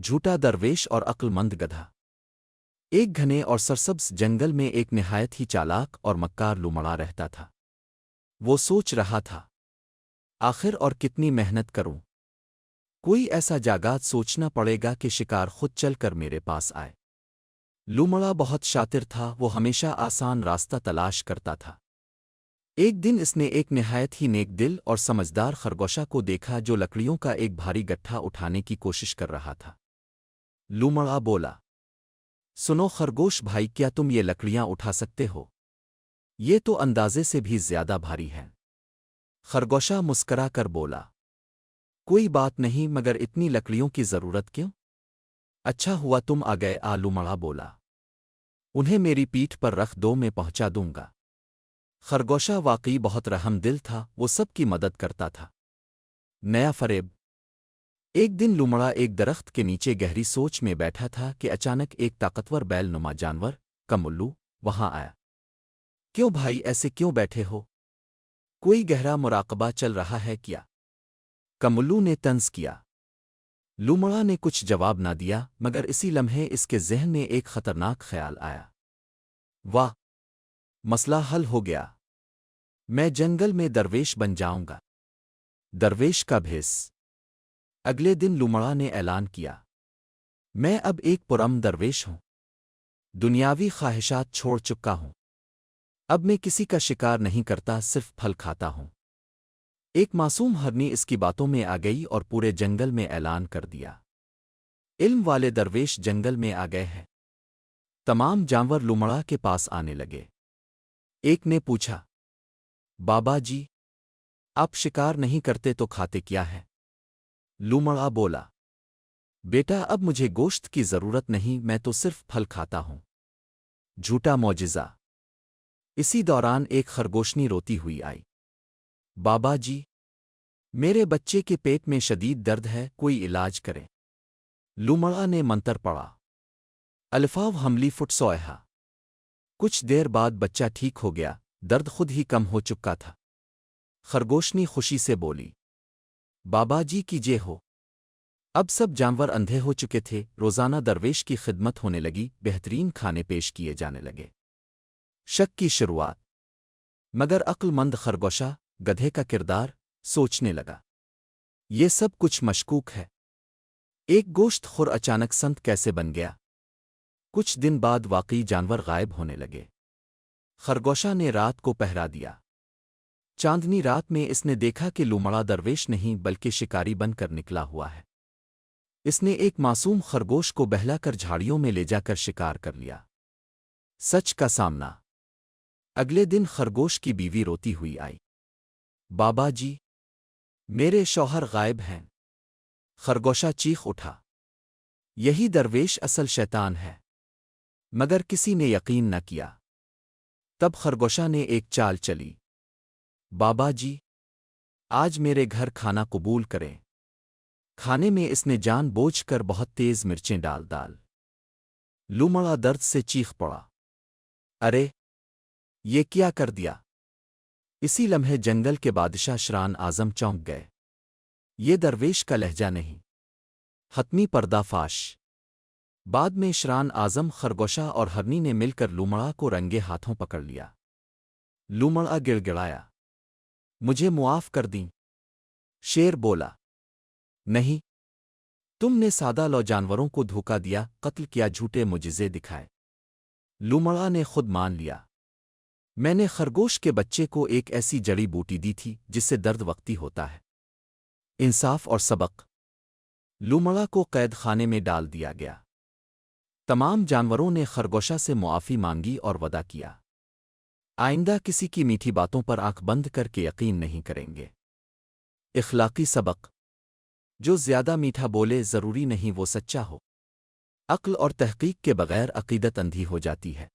جھوٹا درویش اور عقل مند گدھا۔ ایک گھنے اور سرسبز جنگل میں ایک نہایت ہی چالاک اور مکار لومڑا رہتا تھا۔ وہ سوچ رہا تھا، آخر اور کتنی محنت کروں؟ کوئی ایسا جاگات سوچنا پڑے گا کہ شکار خود چل کر میرے پاس آئے۔ لومڑا بہت شاطر تھا، وہ ہمیشہ آسان راستہ تلاش کرتا تھا۔ ایک دن اس نے ایک نہایت ہی نیک دل اور سمجھدار خرگوشہ کو دیکھا جو لکڑیوں کا ایک بھاری گٹھا اٹھانے کی کوشش کر رہا تھا۔ لومڑا بولا، سنو خرگوش بھائی، کیا تم یہ لکڑیاں اٹھا سکتے ہو؟ یہ تو اندازے سے بھی زیادہ بھاری ہے۔ خرگوشہ مسکرا کر بولا، کوئی بات نہیں، مگر اتنی لکڑیوں کی ضرورت کیوں؟ اچھا ہوا تم آ گئے، لومڑا بولا۔ انہیں میری پیٹھ پر رکھ دو، میں پہنچا دوں گا۔ خرگوشہ واقعی بہت رحم دل تھا، وہ سب کی مدد کرتا تھا۔ نیا فریب۔ ایک دن لومڑا ایک درخت کے نیچے گہری سوچ میں بیٹھا تھا کہ اچانک ایک طاقتور بیل نما جانور کملو وہاں آیا۔ کیوں بھائی، ایسے کیوں بیٹھے ہو؟ کوئی گہرا مراقبہ چل رہا ہے کیا؟ کملو نے طنز کیا۔ لومڑا نے کچھ جواب نہ دیا، مگر اسی لمحے اس کے ذہن میں ایک خطرناک خیال آیا۔ واہ، مسئلہ حل ہو گیا، میں جنگل میں درویش بن جاؤں گا۔ درویش کا بھیس۔ اگلے دن لومڑا نے اعلان کیا، میں اب ایک پرامن درویش ہوں، دنیاوی خواہشات چھوڑ چکا ہوں، اب میں کسی کا شکار نہیں کرتا، صرف پھل کھاتا ہوں۔ ایک معصوم ہرنی اس کی باتوں میں آ گئی اور پورے جنگل میں اعلان کر دیا، علم والے درویش جنگل میں آ گئے ہیں۔ تمام جانور لومڑا کے پاس آنے لگے۔ ایک نے پوچھا، بابا جی، آپ شکار نہیں کرتے تو کھاتے کیا ہے؟ لومڑا بولا، بیٹا اب مجھے گوشت کی ضرورت نہیں، میں تو صرف پھل کھاتا ہوں۔ جھوٹا معجزہ۔ اسی دوران ایک خرگوشنی روتی ہوئی آئی۔ بابا جی، میرے بچے کے پیٹ میں شدید درد ہے، کوئی علاج کرے۔ لومڑا نے منتر پڑھا، الفاو حملی فٹ سوئہا۔ کچھ دیر بعد بچہ ٹھیک ہو گیا، درد خود ہی کم ہو چکا تھا۔ خرگوشنی خوشی سے بولی، بابا جی کی جے ہو۔ اب سب جانور اندھے ہو چکے تھے، روزانہ درویش کی خدمت ہونے لگی، بہترین کھانے پیش کیے جانے لگے۔ شک کی شروعات۔ مگر عقل مند خرگوشہ گدھے کا کردار سوچنے لگا، یہ سب کچھ مشکوک ہے۔ ایک گوشت خور اچانک سنت کیسے بن گیا؟ کچھ دن بعد واقعی جانور غائب ہونے لگے۔ خرگوشہ نے رات کو پہرا دیا۔ چاندنی رات میں اس نے دیکھا کہ لومڑا درویش نہیں بلکہ شکاری بن کر نکلا ہوا ہے۔ اس نے ایک معصوم خرگوش کو بہلا کر جھاڑیوں میں لے جا کر شکار کر لیا۔ سچ کا سامنا۔ اگلے دن خرگوش کی بیوی روتی ہوئی آئی، بابا جی، میرے شوہر غائب ہیں۔ خرگوشہ چیخ اٹھا، یہی درویش اصل شیطان ہے۔ مگر کسی نے یقین نہ کیا۔ تب خرگوشہ نے ایک چال چلی، بابا جی، آج میرے گھر کھانا قبول کریں۔ کھانے میں اس نے جان بوجھ کر بہت تیز مرچیں ڈال۔ لومڑا درد سے چیخ پڑا، ارے یہ کیا کر دیا؟ اسی لمحے جنگل کے بادشاہ شران اعظم چونک گئے۔ یہ درویش کا لہجہ نہیں۔ حتمی پردہ فاش۔ بعد میں شران اعظم، خرگوشہ اور ہرنی نے مل کر لومڑا کو رنگے ہاتھوں پکڑ لیا۔ لومڑا گڑ گڑایا، مجھے معاف کر دیں۔ شیر بولا، نہیں، تم نے سادہ لو جانوروں کو دھوکا دیا، قتل کیا، جھوٹے معجزے دکھائے۔ لومڑا نے خود مان لیا، میں نے خرگوش کے بچے کو ایک ایسی جڑی بوٹی دی تھی جس سے درد وقتی ہوتا ہے۔ انصاف اور سبق۔ لومڑا کو قید خانے میں ڈال دیا گیا۔ تمام جانوروں نے خرگوشہ سے معافی مانگی اور وعدہ کیا، آئندہ کسی کی میٹھی باتوں پر آنکھ بند کر کے یقین نہیں کریں گے۔ اخلاقی سبق۔ جو زیادہ میٹھا بولے ضروری نہیں وہ سچا ہو۔ عقل اور تحقیق کے بغیر عقیدت اندھی ہو جاتی ہے۔